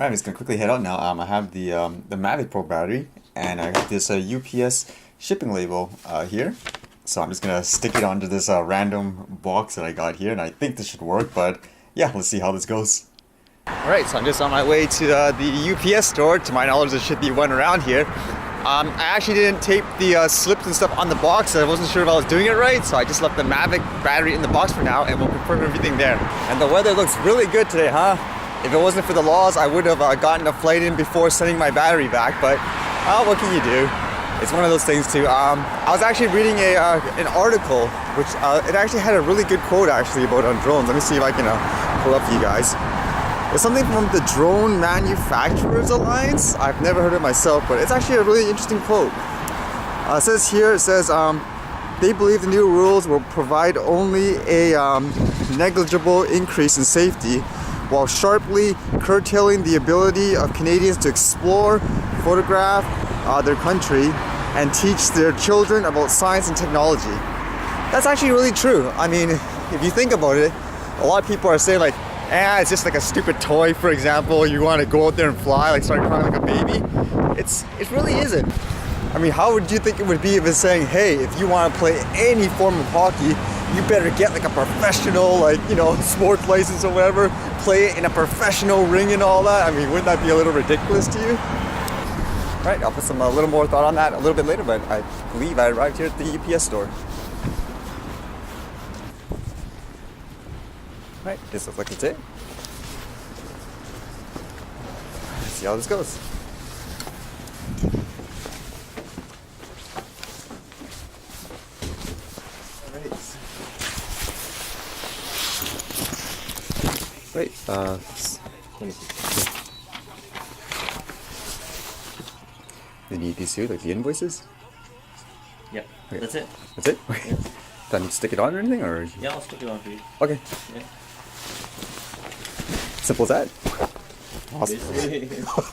Alright, I'm just gonna quickly head out now. I have the Mavic Pro battery, and I got this UPS shipping label here. So I'm just gonna stick it onto this random box that I got here, and I think this should work. But yeah, let's see how this goes. Alright, so I'm just on my way to the UPS store. To my knowledge, there should be one around here. I actually didn't tape the slips and stuff on the box, so I wasn't sure if I was doing it right, so I just left the Mavic battery in the box for now, and we'll confirm everything there. And the weather looks really good today, huh? If it wasn't for the laws, I would have gotten a flight in before sending my battery back, but what can you do? It's one of those things too. I was actually reading an article, which it actually had a really good quote actually about drones. Let me see if I can pull up for you guys. It's something from the Drone Manufacturers Alliance. I've never heard it myself, but it's actually a really interesting quote. It says here, they believe the new rules will provide only a negligible increase in safety, while sharply curtailing the ability of Canadians to explore, photograph their country, and teach their children about science and technology. That's actually really true. I mean, if you think about it, a lot of people are saying like, it's just like a stupid toy, for example. You want to go out there and fly, like start crying like a baby. It really isn't. I mean, how would you think it would be if it's saying, hey, if you want to play any form of hockey, you better get like a professional, like, you know, sports license or whatever, play it in a professional ring and all that. I mean, wouldn't that be a little ridiculous to you? Right, I'll put a little more thought on that a little bit later, but I believe I arrived here at the UPS store. Right, this looks like it's it. Let's see how this goes. Great. You need these here, like the invoices? Yep. Okay. That's it. That's it? Okay. Yeah. Do I need to stick it on or anything? Or? Yeah, I'll stick it on for you. Okay. Yeah. Simple as that. Awesome.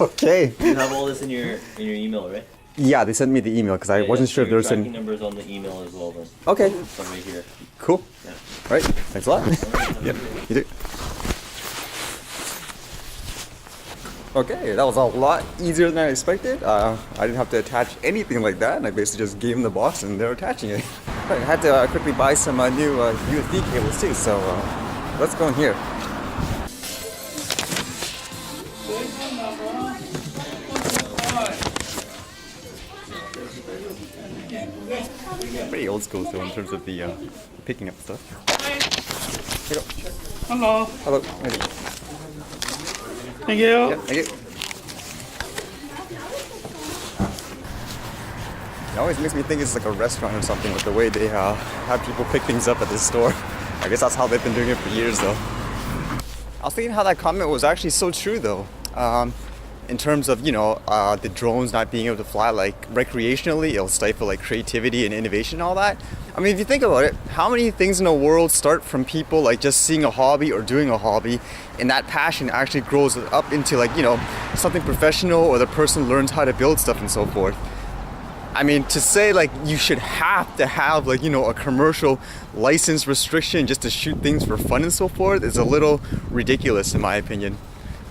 Okay. You have all this in your email, right? Yeah, they sent me the email because I wasn't sure if there was tracking numbers on the email as well then. Okay. Some right here. Cool. Yeah. Right. Thanks a lot. Yep. You too. Okay, that was a lot easier than I expected. I didn't have to attach anything like that, and I basically just gave them the box and they're attaching it. Right, I had to quickly buy some new USB cables too, so let's go in here. Pretty old school still in terms of the picking up stuff. Here you go. Hello. Hello. Thank you. Yep, thank you. It always makes me think it's like a restaurant or something with the way they have people pick things up at this store. I guess that's how they've been doing it for years though. I was thinking how that comment was actually so true though. In terms of, you know, the drones not being able to fly like recreationally, it'll stifle like creativity and innovation and all that. I mean, if you think about it, how many things in the world start from people like just seeing a hobby or doing a hobby, and that passion actually grows up into like, you know, something professional, or the person learns how to build stuff and so forth. I mean, to say like you should have to have like, you know, a commercial license restriction just to shoot things for fun and so forth is a little ridiculous in my opinion.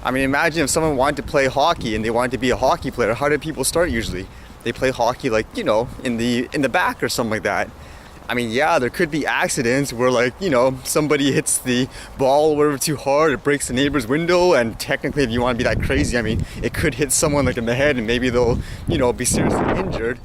I mean, imagine if someone wanted to play hockey and they wanted to be a hockey player. How do people start usually? They play hockey like, you know, in the back or something like that. I mean, yeah, there could be accidents where like, you know, somebody hits the ball or whatever too hard, it breaks the neighbor's window, and technically if you want to be that crazy, I mean, it could hit someone like in the head and maybe they'll, you know, be seriously injured.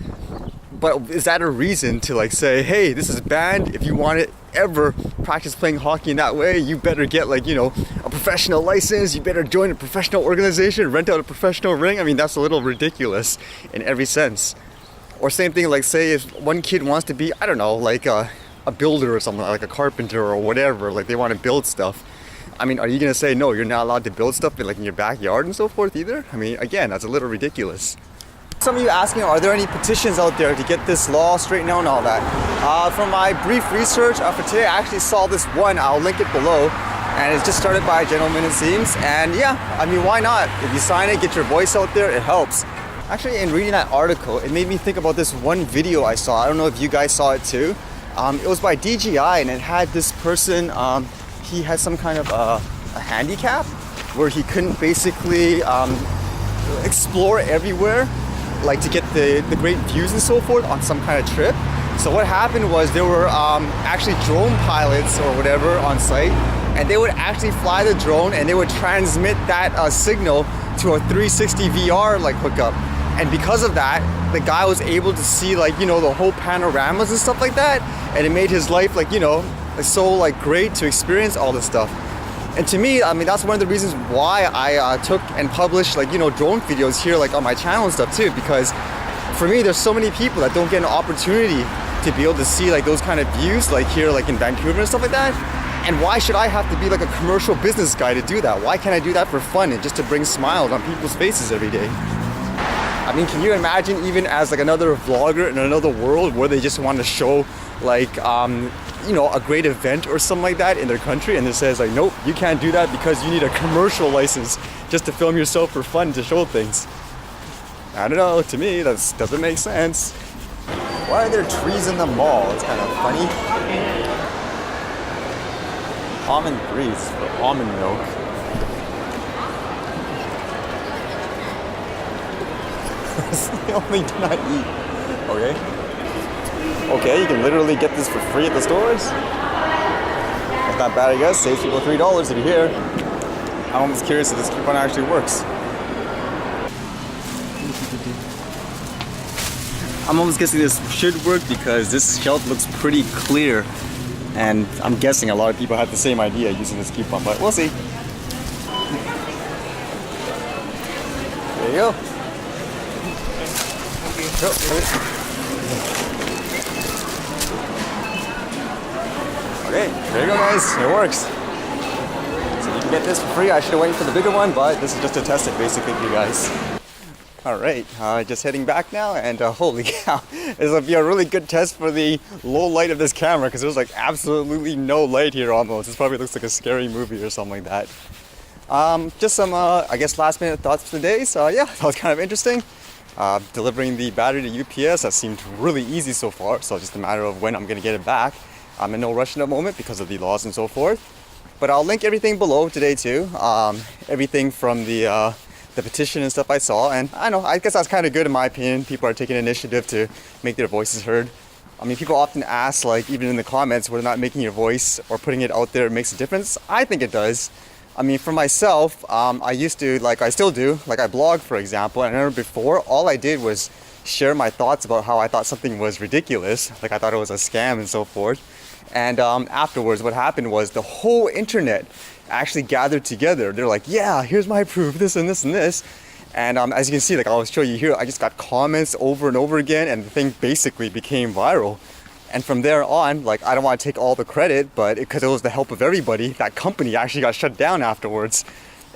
But is that a reason to like say, hey, this is banned? If you want to ever practice playing hockey in that way, you better get like, you know, a professional license, you better join a professional organization, rent out a professional ring. I mean, that's a little ridiculous in every sense. Or same thing, like say if one kid wants to be, I don't know, like a builder or something, like a carpenter or whatever, like they want to build stuff. I mean, are you gonna say, no, you're not allowed to build stuff in, like in your backyard and so forth either? I mean, again, that's a little ridiculous. Some of you asking, are there any petitions out there to get this law straightened out and all that? From my brief research for today, I actually saw this one, I'll link it below, and it's just started by a gentleman it seems, and yeah, I mean, why not? If you sign it, get your voice out there, it helps. Actually, in reading that article, it made me think about this one video I saw. I don't know if you guys saw it too. It was by DJI, and it had this person, he had some kind of a handicap, where he couldn't basically explore everywhere, like to get the great views and so forth on some kind of trip. So what happened was there were actually drone pilots or whatever on site, and they would actually fly the drone and they would transmit that signal to a 360 VR like hookup. And because of that, the guy was able to see like, you know, the whole panoramas and stuff like that. And it made his life like, you know, so like great to experience all this stuff. And to me, I mean, that's one of the reasons why I took and published like, you know, drone videos here like on my channel and stuff too, because for me, there's so many people that don't get an opportunity to be able to see like those kind of views like here, like in Vancouver and stuff like that. And why should I have to be like a commercial business guy to do that? Why can't I do that for fun and just to bring smiles on people's faces every day? I mean, can you imagine even as like another vlogger in another world where they just want to show like, you know, a great event or something like that in their country, and it says like, nope, you can't do that because you need a commercial license just to film yourself for fun to show things. I don't know, to me that doesn't make sense. Why are there trees in the mall? It's kind of funny. Almond grease for almond milk. They only do not eat. Okay. Okay, you can literally get this for free at the stores. That's not bad, I guess. Saves people $3 if you're here. I'm almost curious if this coupon actually works. I'm almost guessing this should work because this shelf looks pretty clear. And I'm guessing a lot of people had the same idea using this coupon, but we'll see. There you go. Okay, there you go guys, it works. So you can get this for free. I should have waited for the bigger one, but this is just to test it basically for you guys. Alright, just heading back now, and holy cow, this will be a really good test for the low light of this camera because there's like absolutely no light here almost. This probably looks like a scary movie or something like that. Just some, I guess, last minute thoughts for the day. So yeah, that was kind of interesting. Delivering the battery to UPS, that seemed really easy so far, so just a matter of when I'm going to get it back. I'm in no rush in the moment because of the laws and so forth. But I'll link everything below today too. Everything from the petition and stuff I saw, and I guess that's kind of good in my opinion. People are taking initiative to make their voices heard. I mean, people often ask, like even in the comments, whether or not making your voice or putting it out there makes a difference. I think it does. I mean, for myself, I used to, like I still do, like I blog for example, and I remember before, all I did was share my thoughts about how I thought something was ridiculous, like I thought it was a scam and so forth. And afterwards, what happened was the whole internet actually gathered together. They're like, yeah, here's my proof, this and this and this. And as you can see, like I'll show you here, I just got comments over and over again, and the thing basically became viral. And from there on, like I don't want to take all the credit, but because it was the help of everybody, that company actually got shut down afterwards.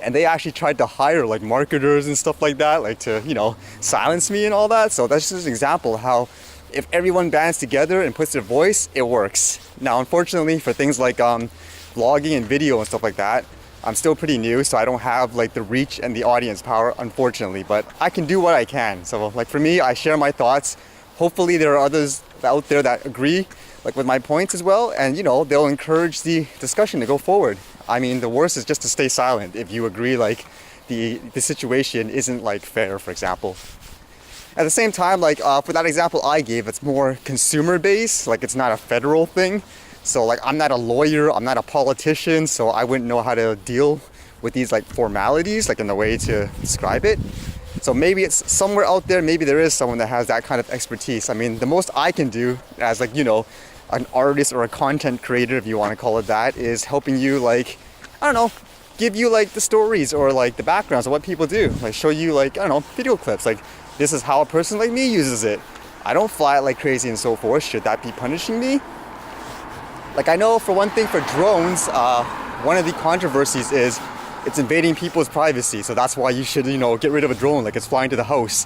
And they actually tried to hire like marketers and stuff like that, like to, you know, silence me and all that. So that's just an example of how if everyone bands together and puts their voice, it works. Now, unfortunately, for things like vlogging and video and stuff like that, I'm still pretty new, so I don't have like the reach and the audience power, unfortunately, but I can do what I can. So like for me, I share my thoughts. Hopefully there are others out there that agree like with my points as well, and you know, they'll encourage the discussion to go forward. I mean, the worst is just to stay silent if you agree like the situation isn't like fair, for example. At the same time, like for that example I gave, it's more consumer based, like it's not a federal thing. So like I'm not a lawyer, I'm not a politician, so I wouldn't know how to deal with these like formalities, like in the way to describe it. So maybe it's somewhere out there, maybe there is someone that has that kind of expertise. I mean, the most I can do as like, you know, an artist or a content creator, if you want to call it that, is helping you like, I don't know, give you like the stories or like the backgrounds of what people do. Like show you like, I don't know, video clips. Like this is how a person like me uses it. I don't fly it like crazy and so forth. Should that be punishing me? Like I know for one thing for drones, one of the controversies is it's invading people's privacy. So that's why you should, you know, get rid of a drone like it's flying to the house.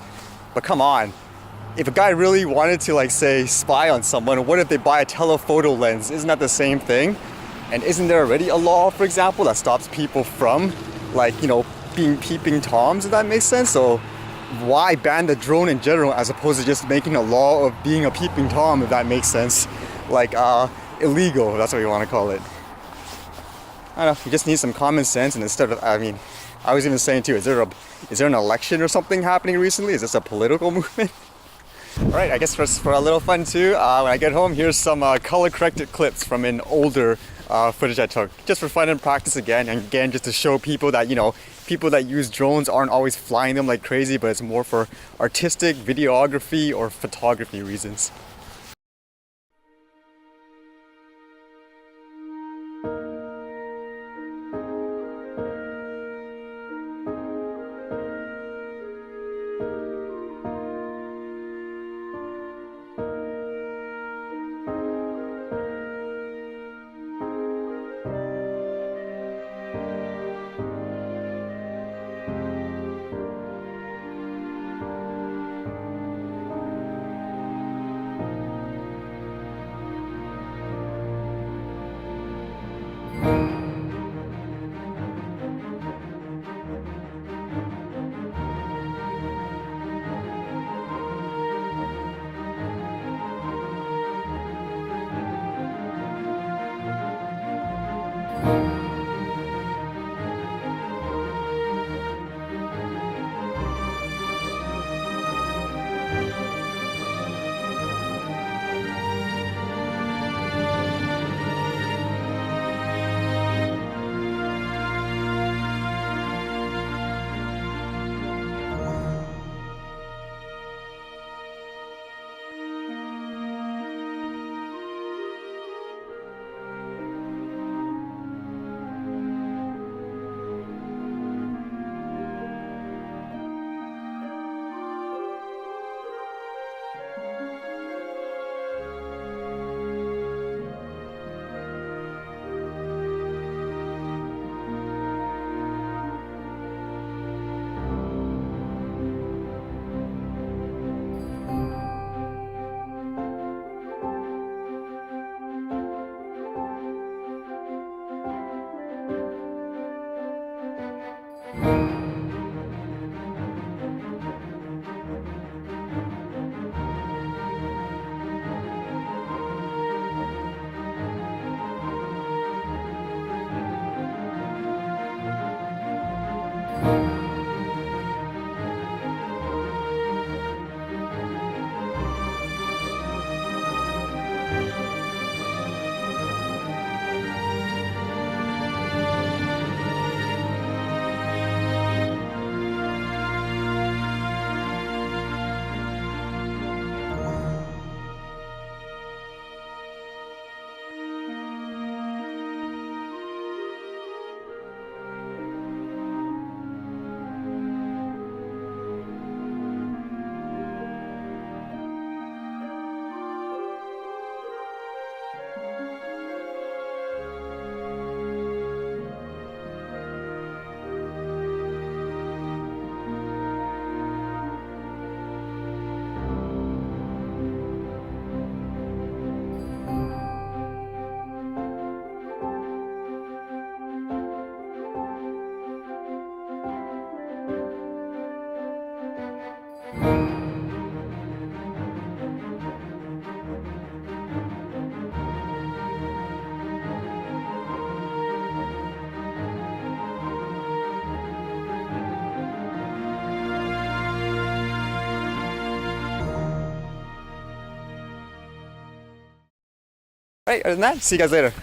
But come on, if a guy really wanted to like say spy on someone, what if they buy a telephoto lens? Isn't that the same thing? And isn't there already a law, for example, that stops people from like, you know, being peeping toms, if that makes sense? So why ban the drone in general as opposed to just making a law of being a peeping tom, if that makes sense? Like illegal, that's what you want to call it. I don't know, you just need some common sense, and instead of, I mean, I was even saying too, is there an election or something happening recently? Is this a political movement? Alright, I guess for a little fun too, when I get home, here's some color corrected clips from an older footage I took. Just for fun and practice again, and again just to show people that, you know, people that use drones aren't always flying them like crazy, but it's more for artistic, videography, or photography reasons. Right, other than that, see you guys later.